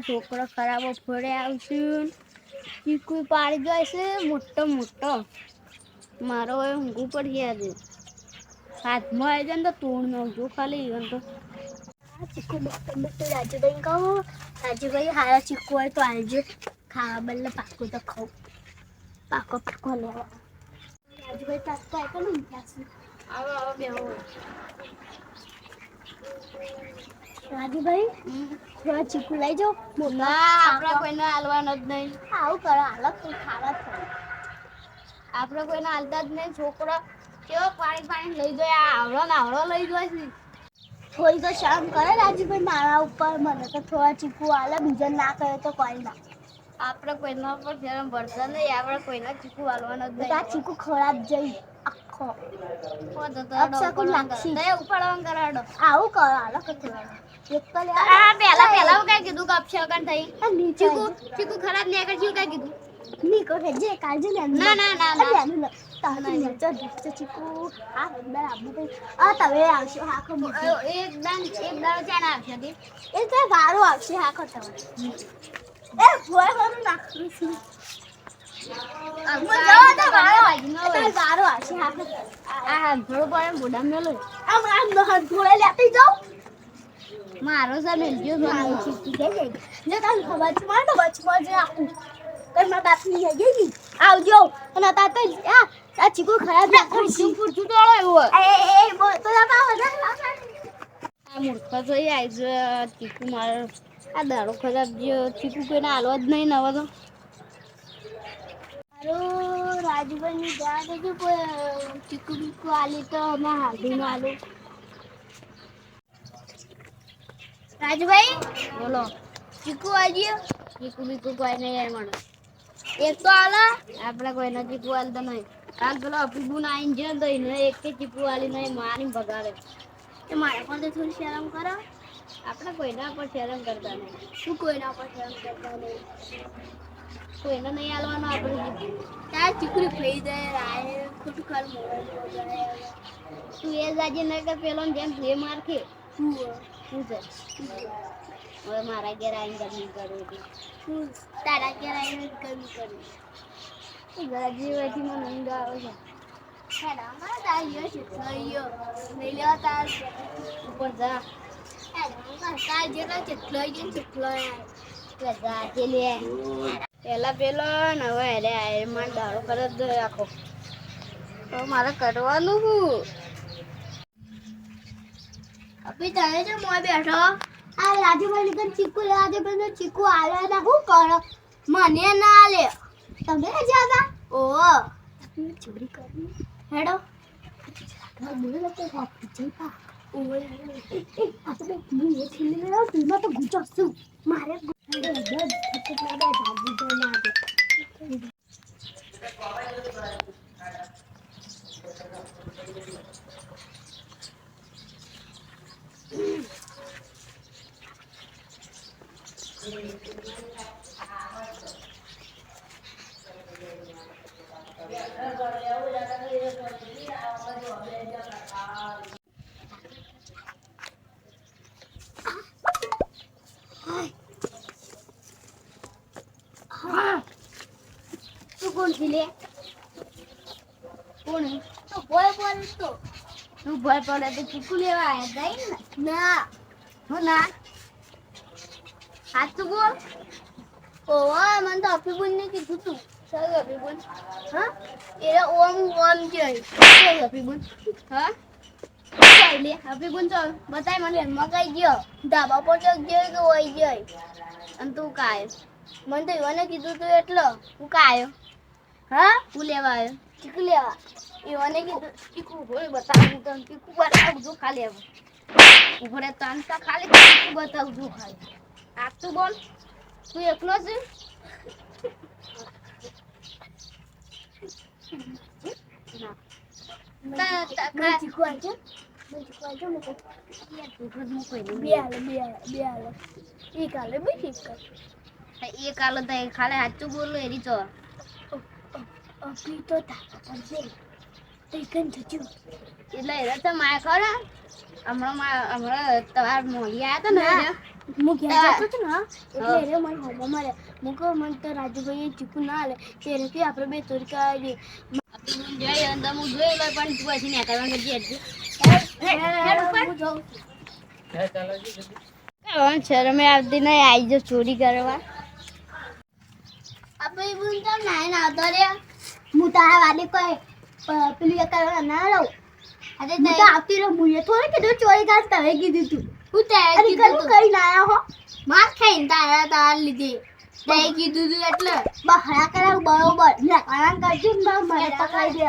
છોકરો ખરાબો ફોડે આવશે ચીકુ પાડી જાય છે મોટો મોટો મારો હવે ઊંઘું પડી આજે હાથમાં આવી જાય ને તો તોડ નાખજો ખાલી તો ચીકુ મોટો મોટો રાજુભાઈ કહો રાજુભાઈ હારા ચીકુ હોય તો આવજો ખાવા બદલે પાકો તો ખાવ પાકો પાકો લેવા રાજુભાઈ પાકો આવ્યો ને આવો આવો બેહો રાજુભાઈ થોડા ચીકુ લઈ જાઓ ના આપણે કોઈને હાલવાનો જ નહીં આવું કરો હાલત તો ખાવા જ આપણે કોઈને હાલતા જ નહીં છોકરો કેવો પાણી પાણી લઈ જાય આવડો ને આવડો લઈ જાય છે થોડી તો શરમ કરે રાજુભાઈ મારા ઉપર મને તો થોડા ચીકુ હાલે બીજા ના કરે તો કોઈ ના આપણે કોઈના પર શરમ ભરતા નહીં આપણે કોઈના ચીકુ હાલવાનો જ નહીં આ ચીકુ ખરાબ જઈ આખો ઉપાડવાનું કરાડો આવું કરો હાલો પેલા કઈ કીધું કે અપશકન થઈ ચીકુ ખરાબ નહીં આગળ કઈ કીધું નીકો હે જે કાલજો ને ના ના ના ના તાને નચો ચીકુ આ બંદર આબુ આ તમે આવશો હાખો એકદમ ચાના આવશે એ તો વારો આવશે હાખો તમે એ ભોય ભરું નાખું છું વારો આવશે હાખો આ થોડો પડે બોડા મેલો આમ થોડે લેતી જાવ મારો સા મેલજો મારો ચીકુ કે ને તને ખબર છે માર તો બચમાં જ આખું કઈ મારા બાપની હે ગઈ આવજો અને તા તો આ ચીકુ ખરાબ ના કરશી પૂછું તો આવ્યો એ બોલ તો ના આ મૂર્ખા જોઈ આજ ચીકુ માર આ દાડો ખરાબ જો ચીકુ કોઈને હાલવા જ નહીં નવા તો હારો રાજુભાઈની જાણ દેજો કોઈ ચીકુ બીકુ આલી તો અમે હાલી ના આલું રાજુભાઈ બોલો ચીકુ આજી ચીકુ બીકુ કોઈ નહીં યાર મને એક તો આલા આપણે કોઈને ચીકુ આલતા નહીં કાલ પેલો અપીબુન આવીને છે તો એને એક કે ચીકુ આલી નહીં મારી ભગાડે એ મારે પણ થોડી શરમ કરો આપણે કોઈના પર શરમ કરતા નહીં શું કોઈના પર શરમ કરતા નહીં કોઈને નહીં આલવાનું આપણે ત્યાં ચીકુરી ફઈ જાય રાય ખોટું ખાલ તું એ જાજે નહીં કે પેલો જેમ એ મારખે શું છે હવે મારા ઘેર આવીને ગરમી કરું છું તારા ઘેર આવીને ગરમી કરું જીવાથી મને ઊંઘ આવે છે લઈ લેવા તાર ઉપર જા તાર જેટલો જેટલો જેટલો જા કે લે પેલા પેલો ને હવે અરે મારે દાડો કરે જ રાખો તો મારે કરવાનું શું અભી તને જો મોય બેઠો આ રાજુભાઈ ને ચીકુ લેવા દે પણ ચીકુ આવે ના શું કરો મને ના લે તમે જાતા ઓ ચોરી કરી હેડો બોલે તો જઈપા ઓય આ તો હું એ થીને લેવા તું તો ગુચસું મારે તું કોણ છે લે કોણ તો ભય પડે તો તું ભય પડે તો ચીકુ લેવા આયા જાય ને ના હો ના હાથ બોલ ઓવા મને તો અપીબુન ને કીધું તું સર અપીબુન હા એ ઓમ ઓમ જઈ અપીબુન હા લે અપીબુન તો બતાય મને મગાઈ ગયો ધાબા પર જઈ ગયો કે ઓઈ ગઈ અને તું કાય મને તો ઈવાને કીધું તું એટલો હું કાયો હા હું લેવા આવ્યો ચીકુ લેવા ઈવાને કીધું ચીકુ ભોય બતાવું તો ચીકુ બતાવજો ખાલી હવે ઉભરે તાંતા ખાલી ચીકુ બતાવજો ખાલી આ તું બોલ તું એકલો છે ના ચીકુ આવજો એક આલે તો ખાલે સાચું બોલો એરી તો અભી તો એટલે એરા તો માયા કરે હમણાં તમારા મોડી આવ્યા હતા ને હું ઘેર જતો હતો ને એટલે એને મને હોમો મારે હું કહું મને તો રાજુભાઈ ચીકુ ના હાલે ત્યારે કે આપણે બે ચોરી કરાવી દઈએ જઈ અંદર હું જોઈ લો પણ તું પછી નેકળવા ગઈ શરમે આવતી નહીં આવી જો ચોરી કરવા આપણે બોલ તો નાઈ ના આવતો રે હું તારા વાલી કોઈ પેલી કરવા ના રહું અરે હું તો આવતી રહું મુએ થોડી કીધું ચોરી કાઢ તમે કીધું તું હું તે કીધું કઈ ના આયા હો માર ખાઈને તાર લીધે તે કીધું તું એટલે બહાર કરાવ બરોબર નેકળવા કરજો ને મને પકડાઈ દે